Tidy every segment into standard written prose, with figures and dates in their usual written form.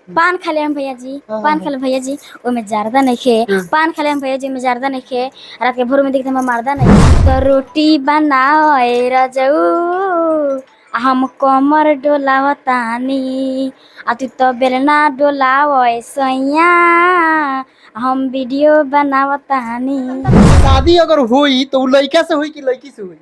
पान खा ले हम भैया जी, पान खा ले भैया जी, ओमे जर्दा नइखे। पान खा ले हम भैया जी, ओमे जर्दा नइखे। रात के भोर में देखते हम मर्दा नहीं। तो रोटी बनाओ ए रजऊ, हम कमर डोलावतानी, आ तू तो बेलना डोलाओ ए सैया, हम वीडियो बनावतानी। शादी अगर हुई तो उ लड़का से हुई कि लड़की से हुई?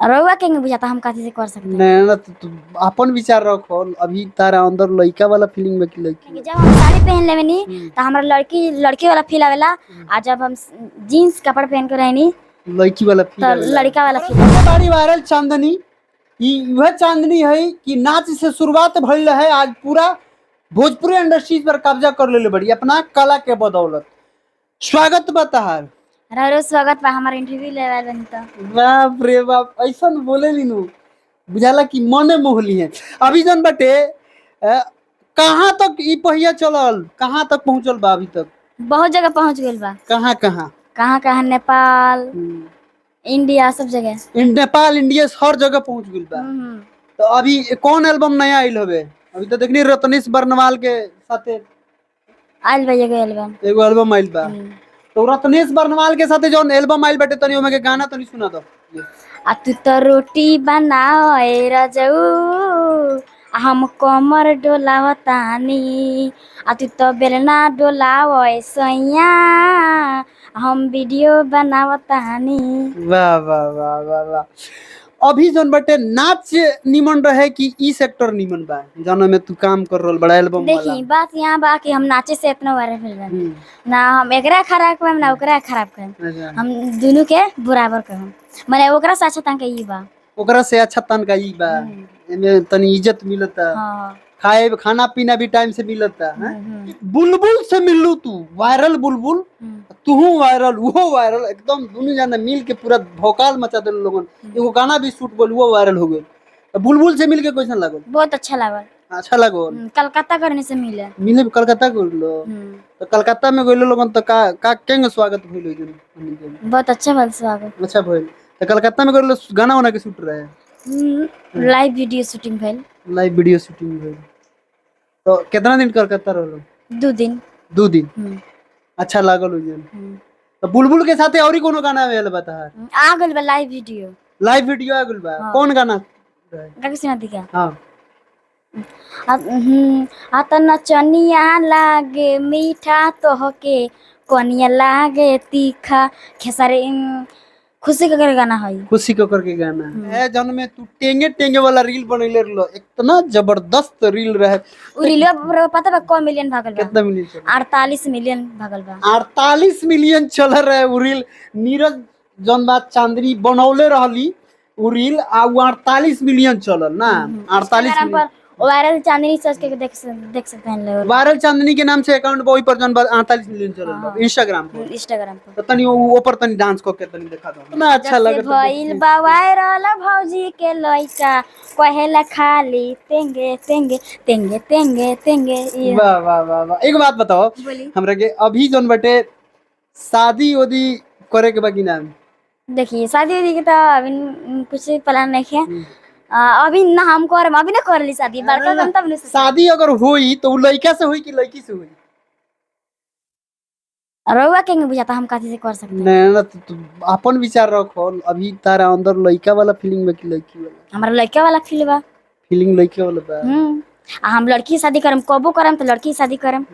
रउआ के बुझाता हम काथी से कर सकते हैं। नहीं ना तू अपन विचार रखो। अभी तारा अंदर लड़का वाला फीलिंग में कि लड़की? जब हम साड़ी पहन लेवनी तो हमरा लड़की वाला फील आवेला, आ जब हम जीन्स कपड़ा पहन के रहनी लड़की वाला फील तो लड़का वाला फील। बड़ी वायरल चांदनी, वह चांदनी है कि नाच से शुरुआत भइल है, आज पूरा भोजपुरी इंडस्ट्रीज पर कब्जा कर लेले बड़ी अपना कला के बदौलत। स्वागत बताहार। रोज स्वागत बा, हमारा इंटरव्यू लेवल बनी तो। बाप रे बाप, ऐसा बोले लीनू बुझाला कि मने मोहली है। अभी जन बटे कहाँ तक ई पहिया चलल, कहाँ तक पहुँचल बा? अभी तक बहुत जगह पहुँच गइल बा। कहाँ कहाँ? कहाँ कहाँ, नेपाल, इंडिया, सब जगह। नेपाल इंडिया हर जगह पहुँच गइल बा। तो अभी कौन एल्बम नया आइल हवे? अभी तो देखनी रत्नेश बर्नवाल के साथे आइल बा एल्बम, एगो एल्बम आइल बा। तो रत्नेश बर्नवाल के साथे जौन एल्बम आइल बाटे तनी ओमे के गाना तनी सुना दो। आ तू तो रोटी बनाओ ए रजऊ, हम कमर डोलावतानी, आ तू तो बेलना डोलाओ ए सैया, हम वीडियो बनावतानी। वाह वाह वाह वाह वाह। अभी जौन बटे नाच निमन रहे कि ई सेक्टर निमन बा जौन में तू काम कर रहल बड़ा एल्बम वाला? देखी बात यहाँ बा कि हम नाचे से इतना वायरल भेल बानी ना, हम एकरा खराब करम ना ओकरा खराब करम, हम दोनों के बराबर करम। माने ओकरा से अच्छा तनका ई बा, ओकरा से अच्छा तनका ई बा। एमे तनी इज्जत मिलता। हां, खाए खाना पीना भी टाइम से मिलता है। बुलबुल से मिलू तू, वायरल बुलबुल, तू वायरल वो वायरल, एकदम दोनों जाने मिल के पूरा भौकाल मचा देल लोगन। एगो गाना भी शूट बोल वो वायरल हो गइल। तो बुलबुल से मिल के कैसन लागल? बहुत अच्छा लागल। अच्छा लागल। कलकत्ता करने से मिले कलकत्ता गइलो? तो कलकत्ता में गइलो लोगन तो का केंगे स्वागत भइल जन? बहुत अच्छा भल स्वागत। अच्छा भइल। तो कलकत्ता में गइलो गाना वाना के शूट रहे? लाइव वीडियो शूटिंग भेल। लाइव वीडियो शूटिंग भेल। तो कितना दिन कलकत्ता रहलो? 2 दिन। 2 दिन। अच्छा लागल उजन। तो बुलबुल के साथे औरी कोनो गाना आवेल बता? आ गइल बा लाइव वीडियो। लाइव वीडियो आ गइल बा। कौन गाना? गाके सुना दी का? हां। आता नचनिया लागे मीठा तोहके, कनिया लागे तीखा। खेसारी खुशी का कर गाना है। खुशी का करके गाना है जन में तू टेंगे टेंगे वाला रील बनैले रहलो, इतना जबरदस्त रील रहे। उ रील पता बा क मिलियन भागल बा? कितना मिलियन चल? 48 मिलियन भागल बा। 48 मिलियन चल रहे उ रील। नीरज जन बात चांदनी बनौले रहली उ रील, आ 48 मिलियन चलल ना। 48 मिलियन वायरल चांदनी सर्च करके देख सकते हैं लोग। वायरल चांदनी के नाम से अकाउंट वही पर जन 48 मिलियन चलल बा इंस्टाग्राम पर। तो तनी ऊपर तनी डांस करके तनी दिखा दो ना, अच्छा लगे। भइल बा वायरल भौजी के लइका, कहेला खाली तेंगे तेंगे तेंगे तेंगे तेंगे। वाह वाह वाह वाह। एक बात बताओ हमरा के, अभी जन बटे शादी ओदी करे के बाकी ना? देखिए शादी वादी के तो अभी कुछ प्लान नहीं है। अभी ना हम करम, अभी ना कर ली शादी, बड़का कम तब नहीं। शादी अगर हुई तो उ लड़का से हुई कि लड़की से हुई? रउआ के बुझाता हम काथी से कर सकते हैं। नहीं ना तू अपन विचार रखो। अभी तारा अंदर लड़का वाला फीलिंग में कि लड़की वाला? हमारा लड़का वाला फील बा। फीलिंग लड़के वाला बा। हम लड़की शादी करम, कबो करम तो लड़की शादी करम।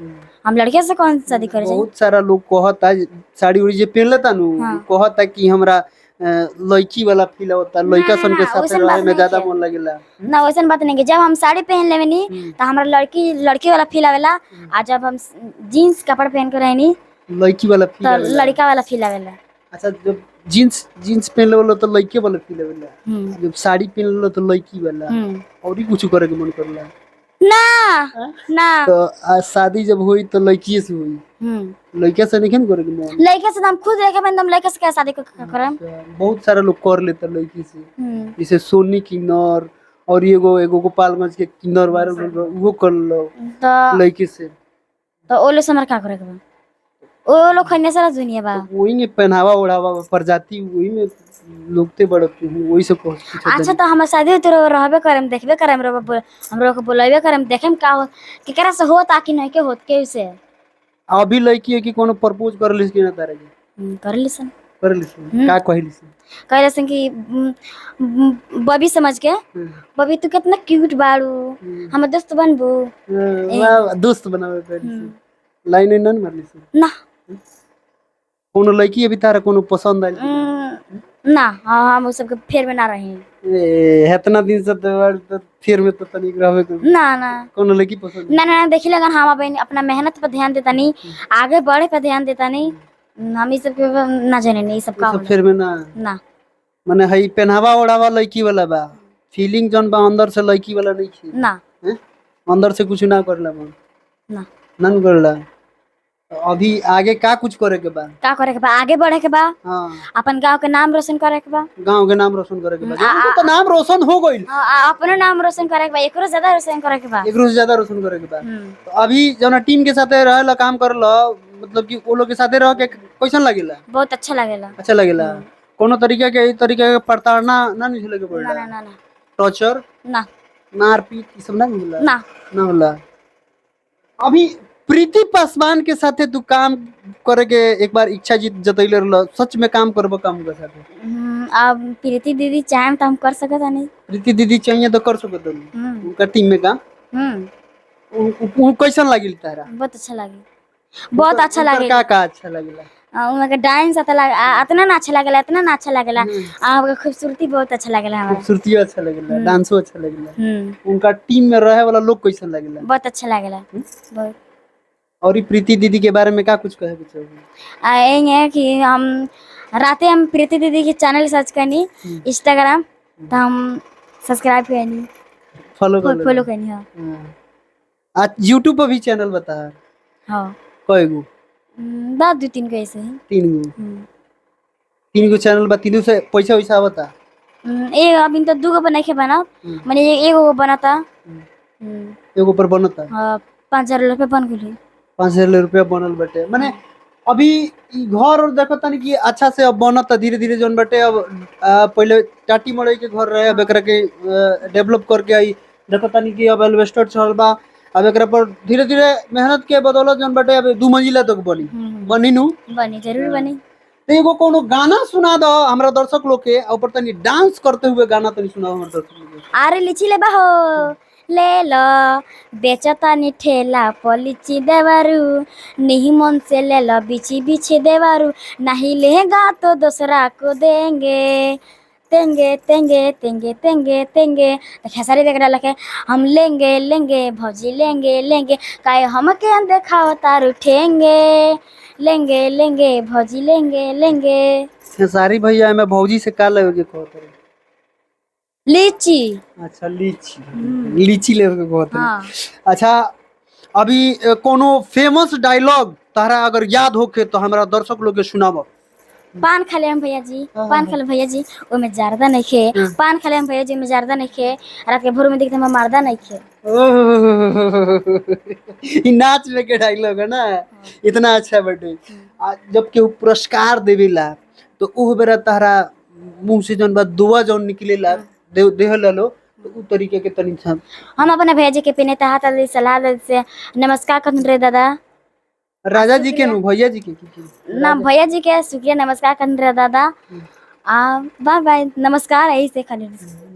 हम लड़के से कौन शादी करे? बहुत सारा लोग कहता साड़ी उड़ी जे पहन लेता नु, कहता कि हमरा लड़की वाला फील होता, लड़का सन के साथ रहे में ज्यादा मन लगेला ना। वैसन बात नहीं है, जब हम साड़ी पहन लेवनी तो हमरा लड़की वाला फील आवेला, आ जब हम जीन्स कपड़ा पहन के रहनी लड़की वाला फील तो लड़का वाला फील आवेला। अच्छा, जब जीन्स पहन लेवलो तो लड़के वाला फील आवेला, जब साड़ी पहन लेवलो तो लड़की वाला। और ही कुछ करे के मन करला ना ना। तो शादी जब हुई तो लड़की से हुई, लड़का से नहीं करे के मन? लड़के से हम खुद लेके बंद, हम लड़के से क्या शादी करम? बहुत सारा लोग कर लेता लड़की से, जैसे सोनी किन्नर और एगो गोपालगंज के किन्नर वायरल वो कर लो लड़की से। तो ओले से हमरा का करे के बा? वो लोग खन्ने सारा दुनिया बा। वही में पहनावा ओढ़ावा प्रजाति वही में लोगते बड़ वही से अच्छा तो हमार शादी तो रहबे करम देखबे करम हमरो को बुलाइबे करम देखेम का हो केकरा से होत आ कि नहीं के होत के से अभी लड़की है कि कोनो प्रपोज कर लिस कि ना तारे के कर लिसन कर लिस का कहलिस कहले सन कि बबी समझ के बबी तू कितना क्यूट बाड़ू हमर दोस्त बनबू दोस्त बनावे कहलिस लाइन नहीं मारलिस ना कोनो लड़की अभी तारा कोनो पसंद आई ना हम उस सबके फेर में ना रही ए इतना दिन से तो फिर में तो तनिक रहबे कर ना ना कोनो लड़की पसंद ना ना देखी लगन हम अब अपना मेहनत पर ध्यान देता नहीं आगे बढ़े पर ध्यान देता नहीं हम इस सब के ना जाने नहीं सब का सब फिर में ना ना माने हई पहनावा ओढ़ावा लड़की वाला बा फीलिंग जन बा अंदर से लड़की वाला नहीं छी ना अंदर से कुछ ना करला मन ना नन करला अभी आगे का कुछ करे के बा का करे के बा आगे बढ़े के बा हां अपन गांव के नाम रोशन करे के बा गांव के नाम रोशन करे के बा गांव तो नाम रोशन हो गइल अपनो नाम रोशन करे के बा एकरो ज्यादा रोशन करे के बा एकरो से ज्यादा रोशन करे के बा तो अभी जौना टीम के साथे रहला काम करला मतलब कि वो लोग के साथे रह के कैसन लागेला बहुत अच्छा लागेला अच्छा लागेला कोनो तरीके के प्रताड़ना ना झेले के पड़ला ना ना ना टॉर्चर ना मारपीट ई सब ना होला ना ना होला अभी प्रीति पासवान के साथे तू काम करे के एक बार इच्छा जतैले रहल सच में काम करबो काम के साथे अब प्रीति दीदी चाहे तो हम कर सकत नहीं प्रीति दीदी चाहिए तो कर सकत हो उनका टीम में काम वो कैसन लागिल तारा बहुत अच्छा लगी बहुत अच्छा लगे का अच्छा लागेला उनका डांस इतना ना अच्छा लागेला इतना ना अच्छा लागेला आपका खूबसूरती बहुत अच्छा लागेला हमरा खूबसूरती अच्छा लागेला डांसो अच्छा लागेला उनका टीम में रहे वाला लोग कैसन लागेला बहुत अच्छा लागेला बहुत और ये प्रीति दीदी के बारे में क्या कुछ कहे के चाहिए है कि हम राते हम प्रीति दीदी के चैनल सर्च करनी इंस्टाग्राम तो हम सब्सक्राइब करनी फॉलो करनी हां आज यूट्यूब पर भी चैनल बता हां कय गो बा दो तीन को ऐसे ही तीन गो चैनल बा तीनों से पैसा वैसा आवता ए अभी तो दू गो बनाई के बना माने एगो बनाता एगो पर बनता हां 5000 रुपए बन गेल 5000 रुपया बनल बटे माने अभी ई घर और देखो तनी कि अच्छा से अब बनता धीरे धीरे जोन बटे अब पहले टाटी मड़ई के घर रहे अब एकरा के डेवलप करके आई देखो तनी कि अब एल्वेस्टर चल बा अब एकरा पर धीरे धीरे मेहनत के बदौलत जोन बटे अब 2 मंजिला तक बनी नु बनी जरूर बनी तो एगो कोनो गाना सुना दो हमरा दर्शक लोग के ऊपर तनी डांस करते हुए गाना तनी सुनाओ हमरा दर्शक लोग के अरे लीची ले बा हो ले लो बेचता नी ठेला पलिची देवारू नहीं मन से ले लो बिची बिछे देवारू नहीं लेगा तो दूसरा को देंगे तेंगे तेंगे तेंगे तेंगे तेंगे खेसारी देख रहा लगे हम लेंगे लेंगे भौजी लेंगे लेंगे काहे हम के देखाओ तारू ठेंगे लेंगे लेंगे भौजी लेंगे लेंगे खेसारी भैया में भौजी से का लेवे के कहत रहे लीची अच्छा लीची लेवे के कहत रहे हाँ। अच्छा अभी कोनो फेमस डायलॉग तारा अगर याद होके तो हमरा दर्शक लोग के सुनाबो पान खा ले हम भैया जी पान खा ले भैया जी ओमे जर्दा नहीं खे पान खा ले हम भैया जी ओमे जर्दा नहीं खे रात के भोर में देखते हम मर्दा नहीं खे ई नाच में के डायलॉग है ना इतना अच्छा बटे जब के पुरस्कार देवेला तो उ बेरा तारा मुंह से जन बात दुआ जन निकलेला देहला लो तो उ तरीके के तनी छन हम अपने भैया जी के पिने हाथ दे सलाह दे से नमस्कार कर रे दादा राजा जी के नु भैया जी के ना भैया जी के शुक्रिया नमस्कार कर रे दादा बाय बाय नमस्कार ऐसे खाली